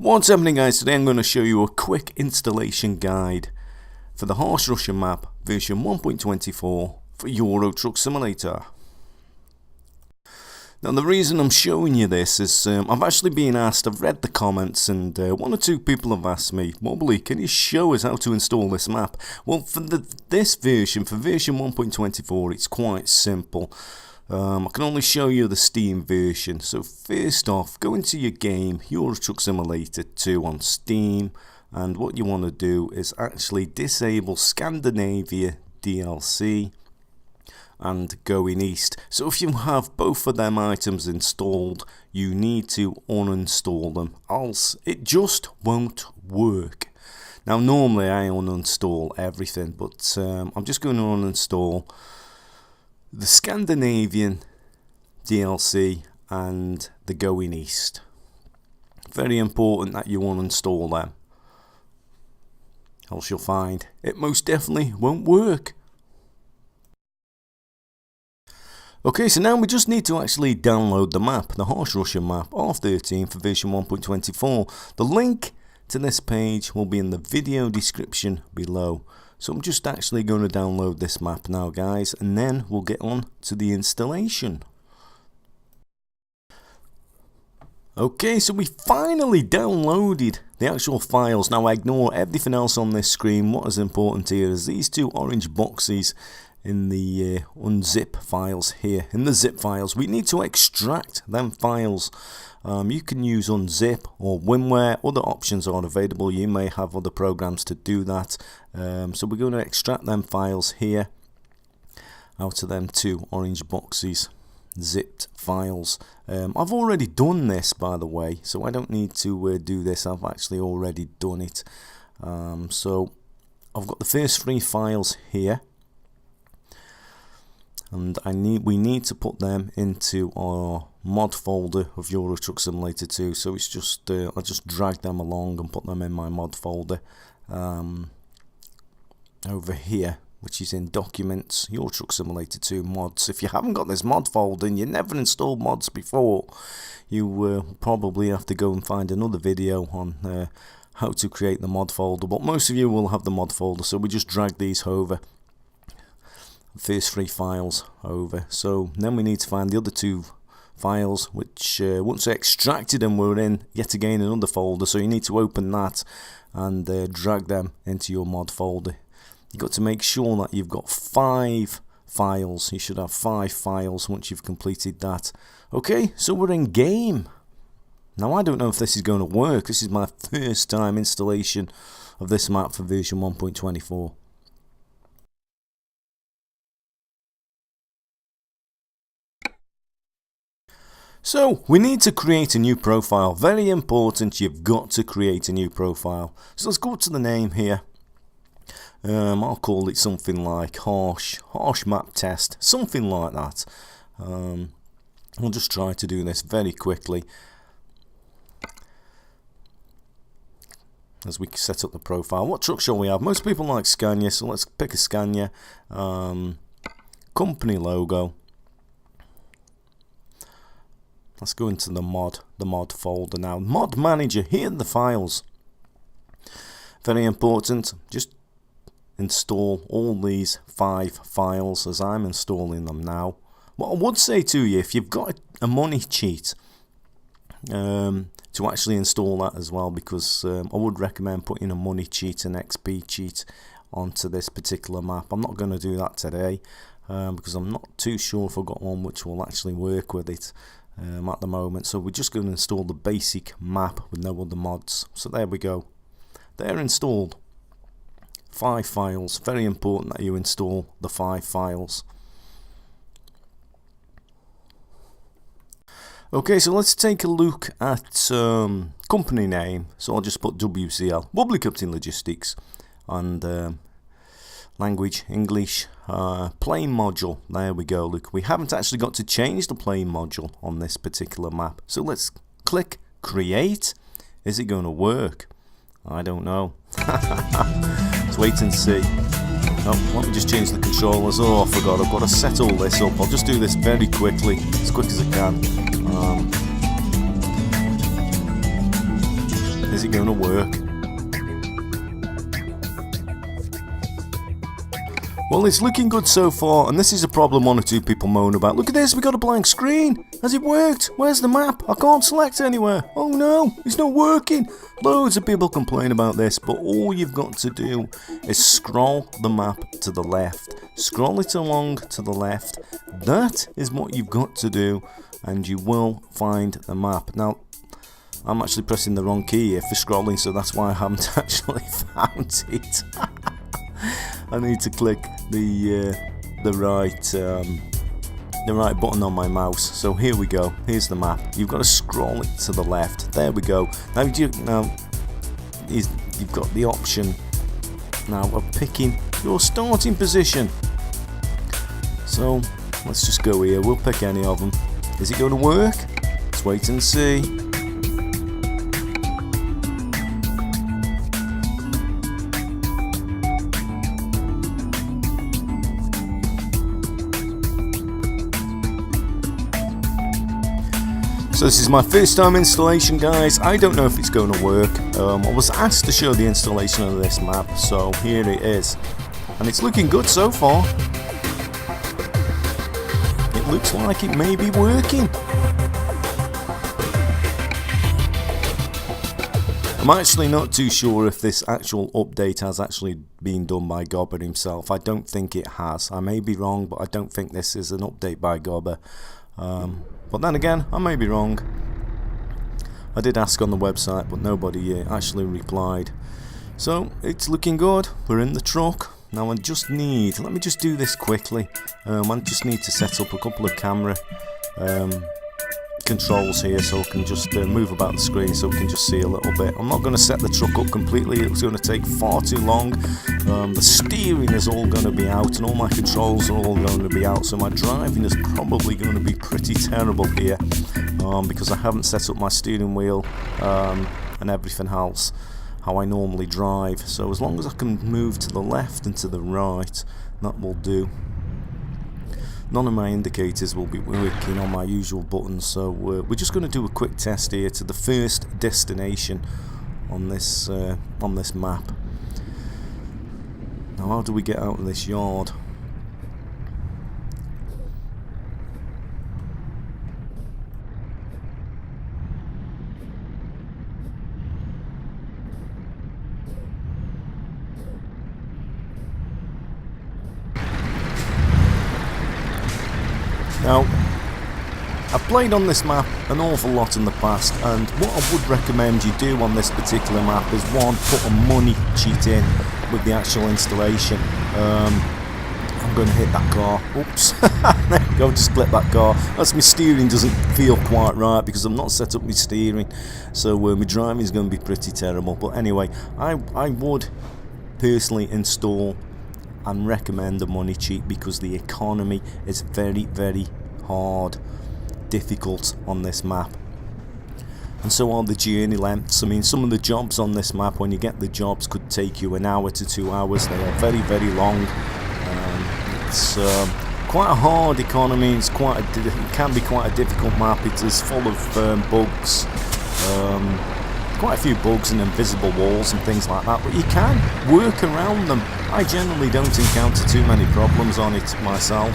What's happening, guys? Today I'm going to show you a quick installation guide for the Horse Rusher map version 1.24 for Euro Truck Simulator. Now the reason I'm showing you this is I've actually been asked, I've read the comments, and one or two people have asked me, Wobbly, can you show us how to install this map? Well, for this version, for version 1.24, it's quite simple. I can only show you the Steam version. So first off, go into your game, Euro Truck Simulator 2 on Steam, and what you want to do is actually disable Scandinavia DLC and Going East. So if you have both of them items installed, you need to uninstall them, else it just won't work. Now normally I uninstall everything, but I'm just going to uninstall the Scandinavian DLC and the Going East. Very important that you uninstall them, else you'll find it most definitely won't work. Okay, so now we just need to actually download the map, the Horse Rusher map, R13 for version 1.24. The link to this page will be in the video description below. So I'm just actually going to download this map now, guys, and then we'll get on to the installation. Okay, so we finally downloaded the actual files. Now ignore everything else on this screen. What is important here is these two orange boxes in the unzip files here. In the zip files, we need to extract them files. You can use unzip or WinWare. Other options are available. You may have other programs to do that. So we're going to extract them files here out of them two orange boxes, zipped files. I've already done this, by the way, so I don't need to do this. I've actually already done it. So I've got the first three files here, and we need to put them into our mod folder of Euro Truck Simulator 2. So it's just I just drag them along and put them in my mod folder over here, which is in Documents, Euro Truck Simulator 2 mods. If you haven't got this mod folder and you never installed mods before, you probably have to go and find another video on how to create the mod folder. But most of you will have the mod folder, so we just drag these over. First three files over. So then we need to find the other two files, which once extracted them, we're in yet again another folder. So you need to open that and drag them into your mod folder. You've got to make sure that you've got 5 files. You should have 5 files once you've completed that. Okay, so we're in game. Now I don't know if this is going to work. This is my first time installation of this map for version 1.24. So we need to create a new profile. Very important, you've got to create a new profile. So let's go to the name here. I'll call it something like Harsh Map Test, something like that. We'll just try to do this very quickly as we set up the profile. What truck shall we have? Most people like Scania, so let's pick a Scania. Company logo. Let's go into the mod folder now. Mod manager, here are the files. Very important, just install all these 5 files as I'm installing them now. What I would say to you, if you've got a money cheat, to actually install that as well, because I would recommend putting a money cheat and XP cheat onto this particular map. I'm not going to do that today because I'm not too sure if I've got one which will actually work with it at the moment. So we're just going to install the basic map with no other mods. So there we go, they're installed. 5 files. Very important that you install the 5 files. Okay, so let's take a look at company name. So I'll just put WCL, Wobbly Captain Logistics, and language English. Plane module, there we go. Look, we haven't actually got to change the plane module on this particular map. So let's click create. Is it going to work? I don't know. Let's wait and see. Oh, let me just change the controllers. Oh, I forgot, I've got to set all this up. I'll just do this very quickly, as quick as I can. Is it going to work? Well, it's looking good so far, and this is a problem one or two people moan about. Look at this, we got a blank screen. Has it worked? Where's the map? I can't select anywhere. Oh no, it's not working. Loads of people complain about this, but all you've got to do is scroll the map to the left. Scroll it along to the left. That is what you've got to do, and you will find the map. Now, I'm actually pressing the wrong key here for scrolling, so that's why I haven't actually found it. I need to click the right button on my mouse. So here we go. Here's the map. You've got to scroll it to the left. There we go. Now you've got the option now of picking your starting position. So let's just go here. We'll pick any of them. Is it going to work? Let's wait and see. So this is my first time installation, guys. I don't know if it's going to work. I was asked to show the installation of this map, so here it is. And it's looking good so far. It looks like it may be working. I'm actually not too sure if this actual update has actually been done by Gobber himself. I don't think it has. I may be wrong, but I don't think this is an update by Gobber. But then again, I may be wrong. I did ask on the website, but nobody actually replied. So it's looking good. We're in the truck. Now I just need, let me just do this quickly. I just need to set up a couple of camera controls here so I can just move about the screen so we can just see a little bit. I'm not going to set the truck up completely, it's going to take far too long. The steering is all going to be out and all my controls are all going to be out, so my driving is probably going to be pretty terrible here because I haven't set up my steering wheel and everything else how I normally drive. So as long as I can move to the left and to the right, that will do. None of my indicators will be working on my usual buttons, so we're just going to do a quick test here to the first destination on this map. Now, how do we get out of this yard? Now, I've played on this map an awful lot in the past, and what I would recommend you do on this particular map is one, put a money cheat in with the actual installation. I'm going to hit that car. Oops. There we go, just split that car. That's my steering doesn't feel quite right because I've not set up my steering, so my driving is going to be pretty terrible. But anyway, I would personally install and recommend a money cheat because the economy is very, very hard, difficult on this map, and so are the journey lengths. I mean, some of the jobs on this map, when you get the jobs, could take you an hour to 2 hours. They are very, very long. It's quite a hard economy. It can be quite a difficult map. It is full of bugs. Quite a few bugs and invisible walls and things like that, but you can work around them. I generally don't encounter too many problems on it myself.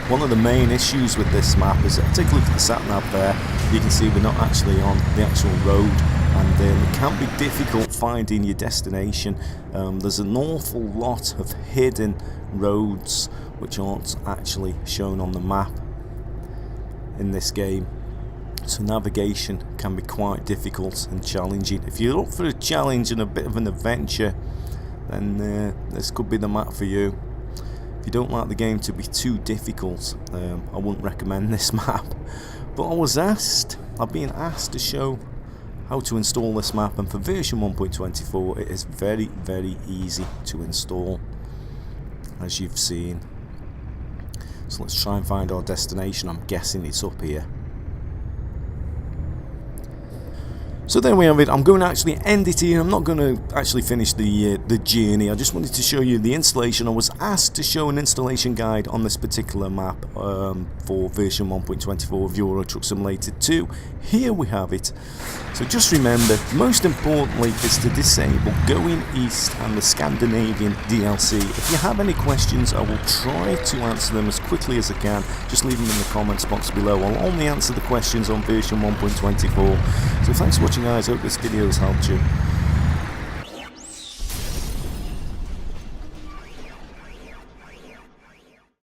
One of the main issues with this map is that, take a look at the sat-nav there, you can see we're not actually on the actual road, and it can be difficult finding your destination. There's an awful lot of hidden roads which aren't actually shown on the map in this game. So navigation can be quite difficult and challenging. If you're up for a challenge and a bit of an adventure, then this could be the map for you. If you don't like the game to be too difficult, I wouldn't recommend this map. But I've been asked to show how to install this map, and for version 1.24 it is very, very easy to install, as you've seen. So let's try and find our destination. I'm guessing it's up here. So there we have it. I'm going to actually end it here. I'm not going to actually finish the journey. I just wanted to show you the installation. I was asked to show an installation guide on this particular map for version 1.24 of Euro Truck Simulator 2. Here we have it. So just remember, most importantly is to disable Going East and the Scandinavian DLC. If you have any questions, I will try to answer them as quickly as I can. Just leave them in the comments box below. I'll only answer the questions on version 1.24. So thanks for watching, guys. I hope this video has helped you.